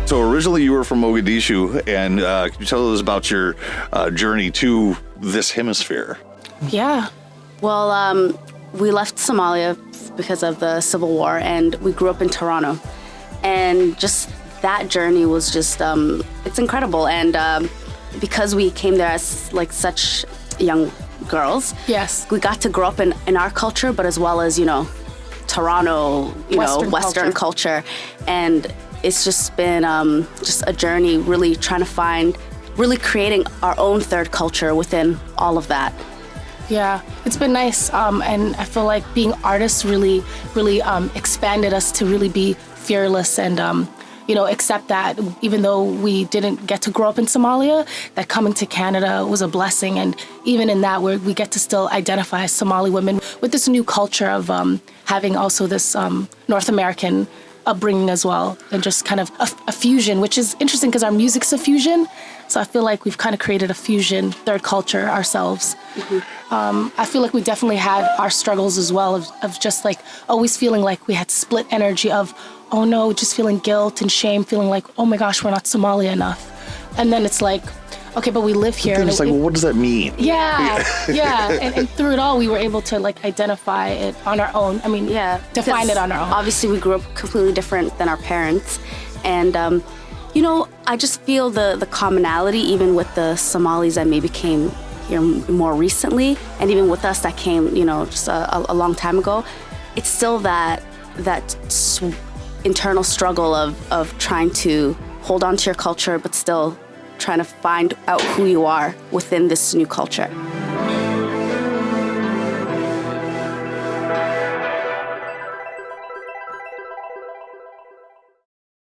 So originally you were from Mogadishu, and can you tell us about your journey to this hemisphere? Yeah. Well, we left Somalia because of the civil war, and we grew up in Toronto. And just that journey was just, it's incredible. And because we came there as like such young girls, Yes. we got to grow up in our culture, but as well as, Toronto, Western culture. And it's just been just a journey really trying to find, really creating our own third culture within all of that. Yeah, it's been nice. And I feel like being artists really expanded us to really be fearless and, accept that even though we didn't get to grow up in Somalia, that coming to Canada was a blessing. And even in that, we get to still identify as Somali women with this new culture of having also this North American upbringing as well, and just kind of a fusion, which is interesting because our music's a fusion. So I feel like we've kind of created a fusion third culture ourselves. Mm-hmm. I feel like we definitely had our struggles as well of just like always feeling like we had split energy of, oh no, just feeling guilt and shame, feeling like, oh my gosh, we're not Somali enough. And then it's like, okay, but we live here. And it's like, well, what does that mean? Yeah. And through it all, we were able to like identify it on our own. I mean, define it on our own. Obviously, we grew up completely different than our parents. And, I just feel the commonality, even with the Somalis that maybe came here more recently, and even with us that came, just a long time ago. It's still that internal struggle of trying to hold on to your culture, but still trying to find out who you are within this new culture.